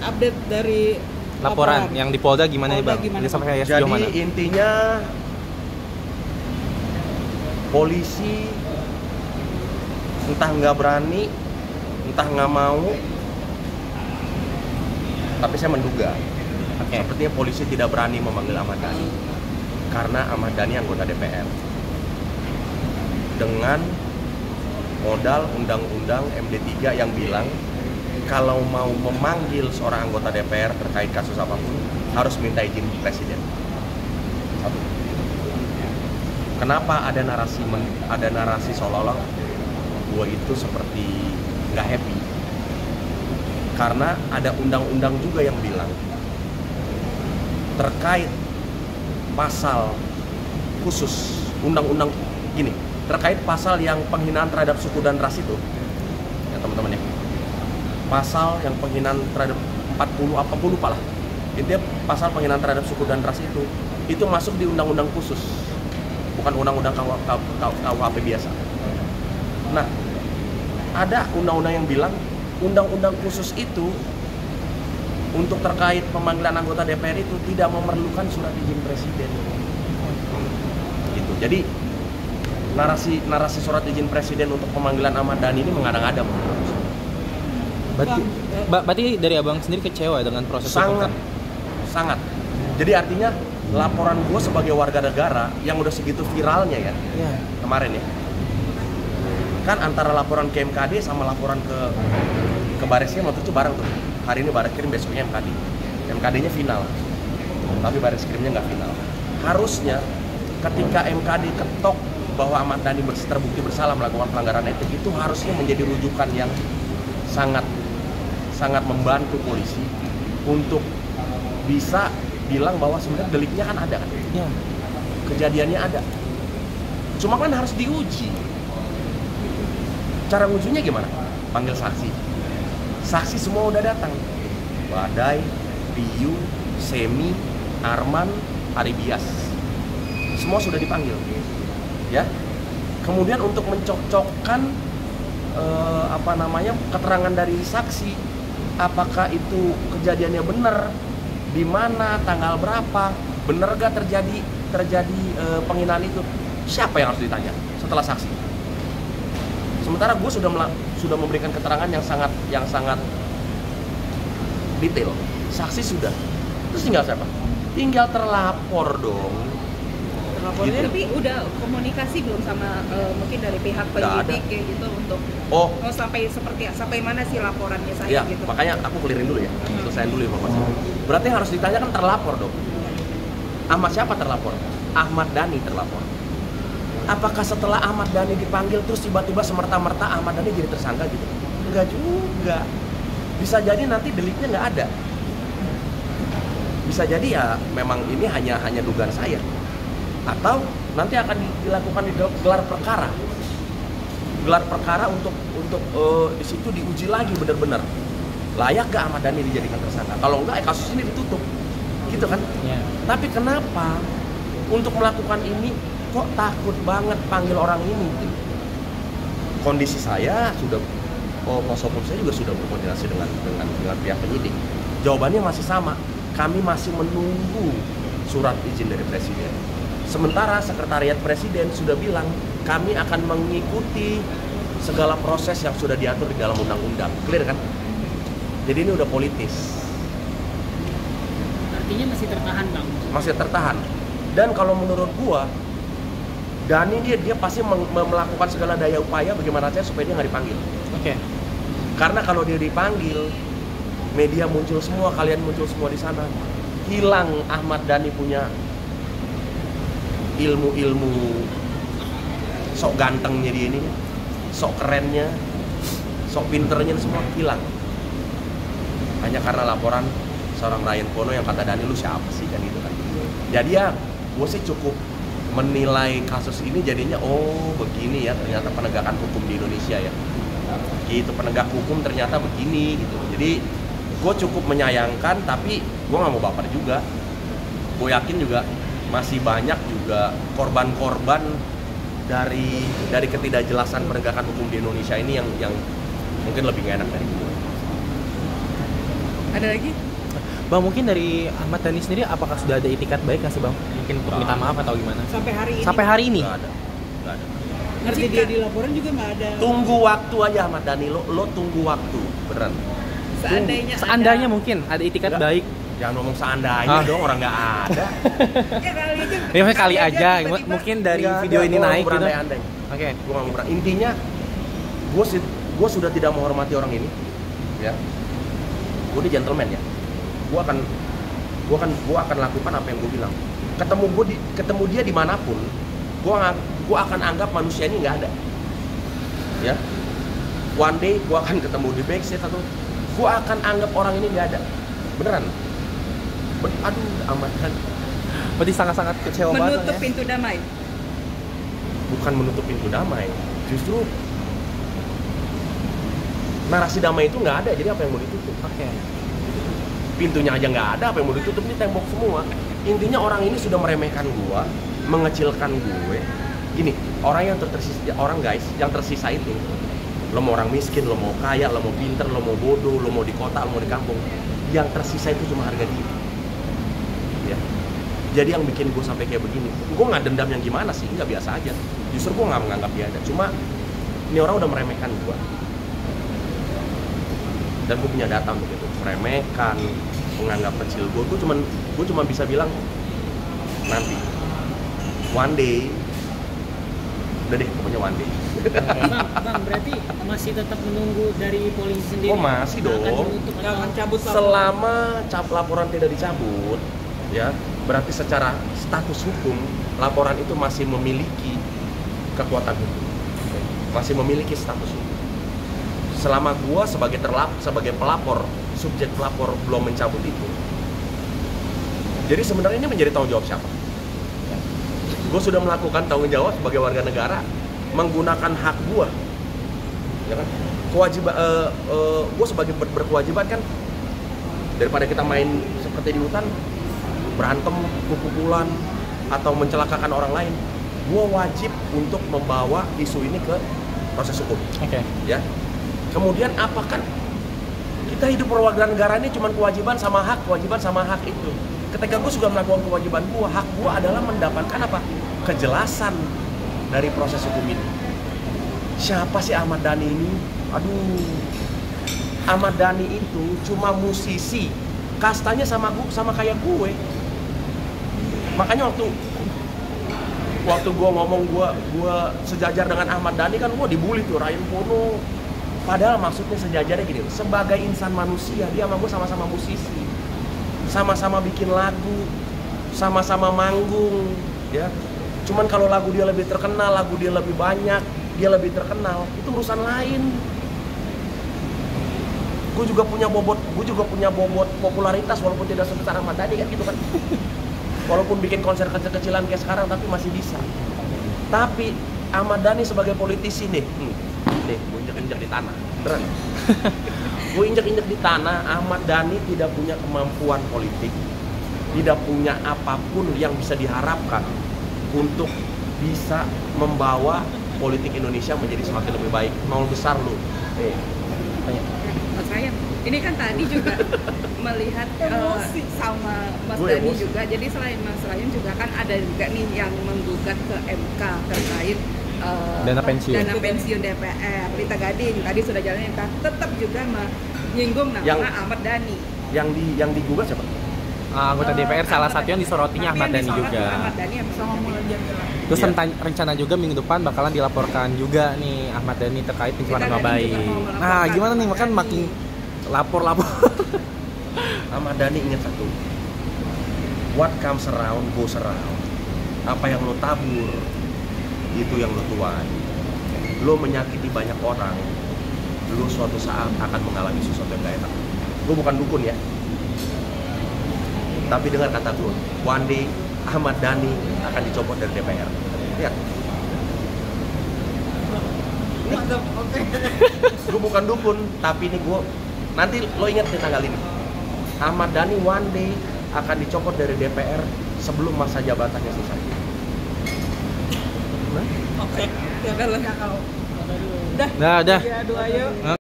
update dari laporan yang di Polda gimana nih Bang? Gimana, sampai jadi mana? Intinya polisi entah nggak berani, entah nggak mau, tapi saya menduga sepertinya polisi tidak berani memanggil Ahmad Dhani karena Ahmad Dhani anggota DPR dengan modal undang-undang MD3 yang bilang kalau mau memanggil seorang anggota DPR terkait kasus apapun harus minta izin presiden. Satu. Kenapa ada narasi seolah-olah gue itu seperti nggak happy? Karena ada undang-undang juga yang bilang terkait pasal khusus undang-undang gini, terkait pasal yang penghinaan terhadap suku dan ras itu, ya teman-teman ya, pasal yang penghinaan terhadap 40 apa pun lupa lah, intinya pasal penghinaan terhadap suku dan ras itu masuk di undang-undang khusus, bukan undang-undang KUHP biasa. Nah, ada undang-undang yang bilang undang-undang khusus itu untuk terkait pemanggilan anggota DPR itu tidak memerlukan surat izin presiden. Gitu. Jadi narasi surat izin presiden untuk pemanggilan Ahmad Dhani ini mengada-ngada. Berarti dari abang sendiri kecewa dengan proses sangat. Jadi artinya laporan gue sebagai warga negara yang udah segitu viralnya ya. Kemarin ya. Kan antara laporan ke MKD sama laporan ke Bareskrim waktu itu bareng tuh. Hari ini Bareskrim, besoknya MKD. MKD-nya final, tapi Bareskrimnya nggak final. Harusnya ketika MKD ketok bahwa Ahmad Dhani terbukti bersalah melakukan pelanggaran etik, itu harusnya menjadi rujukan yang sangat membantu polisi untuk bisa bilang bahwa sebenarnya deliknya kan ada kan, kejadiannya ada. Cuma kan harus diuji. Cara ngujinya gimana? Panggil saksi. Saksi semua udah datang. Badai, Piyu, Semi, Arman, Aribias. Semua sudah dipanggil. Ya. Kemudian untuk mencocokkan keterangan dari saksi, apakah itu kejadiannya benar, di mana, tanggal berapa, benar gak terjadi penghinaan itu? Siapa yang harus ditanya setelah saksi? Sementara gue sudah memberikan keterangan yang sangat detail. Saksi sudah. Terus tinggal siapa? Tinggal terlapor dong. Gitu. Tapi udah komunikasi belum sama mungkin dari pihak penyidik kayak gitu untuk sampai mana sih laporannya saya gitu. Makanya aku clearin dulu ya. Selesaiin dulu informasi. Berarti yang harus ditanya kan terlapor dong. Ahmad siapa terlapor? Ahmad Dhani terlapor. Apakah setelah Ahmad Dhani dipanggil terus tiba-tiba semerta-merta Ahmad Dhani jadi tersangka gitu? Enggak juga. Bisa jadi nanti deliknya nggak ada. Bisa jadi ya memang ini hanya dugaan saya. Atau nanti akan dilakukan di gelar perkara. Gelar perkara untuk di situ diuji lagi benar-benar. Layak gak Ahmad Dhani dijadikan tersangka? Kalau enggak kasus ini ditutup. Gitu kan? Tapi kenapa untuk melakukan ini kok takut banget panggil orang ini? Kondisi saya sudah, kuasa hukum saya juga sudah berkoordinasi dengan pihak penyidik. Jawabannya masih sama. Kami masih menunggu surat izin dari presiden. Sementara sekretariat presiden sudah bilang kami akan mengikuti segala proses yang sudah diatur di dalam undang-undang. Clear kan? Jadi ini udah politis. Artinya masih tertahan, Bang? Masih tertahan. Dan kalau menurut gua, Dhani dia pasti melakukan segala daya upaya bagaimana saja supaya dia nggak dipanggil. Karena kalau dia dipanggil, media muncul semua, kalian muncul semua di sana, hilang Ahmad Dhani punya ilmu sok gantengnya dia ini, sok kerennya, sok pinternya semua hilang. Hanya karena laporan seorang Ryan Pono yang kata Dhani lu siapa sih kan gitu kan. Jadi ya gue sih cukup menilai kasus ini jadinya begini ya ternyata penegakan hukum di Indonesia ya. Gitu, penegak hukum ternyata begini gitu. Jadi gue cukup menyayangkan, tapi gue nggak mau baper juga. Gue yakin juga masih banyak juga korban-korban dari ketidakjelasan penegakan hukum di Indonesia ini yang mungkin lebih gak enak dari gue. Ada lagi? Bang, mungkin dari Ahmad Dhani sendiri apakah sudah ada itikat baik nggak sih Bang? Mungkin untuk minta maaf atau gimana? Sampai hari ini? Sampai hari ini? Nggak ada. Ngerti dia di laporan juga nggak ada. Tunggu waktu aja Ahmad Dhani, lo tunggu waktu, beneran. Seandainya mungkin ada itikat baik. Jangan ngomong seandainya dong, orang nggak ada. Ya kali aja, mungkin dari video ini naik gitu. Oke. Gue nggak mau berandai. Intinya, gue sudah tidak menghormati orang ini, ya. Gue ini gentleman ya. Gue akan lakukan apa yang gue bilang. Ketemu dia dimanapun, gue akan anggap manusia ini nggak ada. Ya. One day gue akan ketemu di backstage atau gue akan anggap orang ini nggak ada. Beneran. Aduh, Ahmad Dhani. Berarti sangat-sangat kecewa banget. Menutup pintu damai. Bukan menutup pintu damai, justru narasi damai itu nggak ada. Jadi apa yang mau ditutup? Oke. Pintunya aja nggak ada, apa yang mau ditutup? Ini tembok semua. Intinya orang ini sudah meremehkan gua, mengecilkan gue. Gini, orang yang tersisa itu, lo mau orang miskin, lo mau kaya, lo mau pinter, lo mau bodoh, lo mau di kota, lo mau di kampung, yang tersisa itu cuma harga diri. Ya. Jadi yang bikin gue sampai kayak begini, gue nggak dendam yang gimana sih, nggak, biasa aja. Justru gue nggak menganggap dia ada, cuma ini orang udah meremehkan gue. Dan gue punya data untuk itu, meremehkan, menganggap kecil gue cuma bisa bilang nanti, one day, udah deh, pokoknya one day. Bang, berarti masih tetap menunggu dari polisi sendiri? Oh masih dong. Selama laporan tidak dicabut, ya berarti secara status hukum laporan itu masih memiliki kekuatan hukum, masih memiliki status hukum. Selama gua sebagai pelapor, subjek pelapor belum mencabut itu, jadi sebenarnya ini menjadi tanggung jawab siapa? Gue sudah melakukan tanggung jawab sebagai warga negara, menggunakan hak gua, ya kan? Kewajiban, gue sebagai berkewajiban kan, daripada kita main seperti di hutan, berantem, pukul-pukulan, atau mencelakakan orang lain, gue wajib untuk membawa isu ini ke proses hukum. Oke. Ya. Kemudian apakah kita hidup perwarga negara ini cuma kewajiban sama hak itu? Ketika gue sudah melakukan kewajiban gue, hak gue adalah mendapatkan apa? Kejelasan dari proses hukum ini. Siapa sih Ahmad Dhani ini? Aduh, Ahmad Dhani itu cuma musisi, kastanya sama kayak gue. Makanya waktu gue ngomong gue sejajar dengan Ahmad Dhani kan gue dibully tuh, Ryan Pono. Padahal maksudnya sejajarnya gini, sebagai insan manusia, dia sama gue sama-sama musisi, sama-sama bikin lagu, sama-sama manggung, ya. Cuman kalau lagu dia lebih terkenal, lagu dia lebih banyak, dia lebih terkenal, itu urusan lain. Gue juga punya bobot popularitas walaupun tidak sebesar Ahmad Dhani kan gitu kan. Walaupun bikin konser kecil-kecilan kayak sekarang tapi masih bisa. Tapi Ahmad Dhani sebagai politisi nih, gue injek-injek di tanah, beneran. Gue injek-injek di tanah, Ahmad Dhani tidak punya kemampuan politik, tidak punya apapun yang bisa diharapkan untuk bisa membawa politik Indonesia menjadi semakin lebih baik. Mau besar lu. Mas Ryan, ini kan tadi juga melihat sama Mas Dhani juga. Jadi selain Mas Ryan juga kan ada juga nih yang menggugat ke MK terkait dana pensiun DPR. Rita Gading tadi sudah jalan MK, tetap juga menyinggung nama Ahmad Dhani. Yang digugat siapa? Anggota DPR salah satu yang disorotinya Ahmad Dhani juga. Ahmad Dhani sama Mulan Jamila. Terus rencana juga minggu depan bakalan dilaporkan juga nih Ahmad Dhani terkait pencemaran nama baik. Nah, gimana nih, makin lapor. Ahmad Dhani ingat satu. What comes around goes around. Apa yang lo tabur itu yang lo tuai. Lo menyakiti banyak orang, lo suatu saat akan mengalami sesuatu yang gak enak. Gue bukan dukun ya, tapi dengar kata gue, one day Ahmad Dhani akan dicopot dari DPR. Lihat. Gue bukan dukun, tapi ini gue, nanti lo ingat di tanggal ini, Ahmad Dhani one day akan dicopot dari DPR sebelum masa jabatannya selesai. Oke. Ya kalau. Udah. Ya, ayo.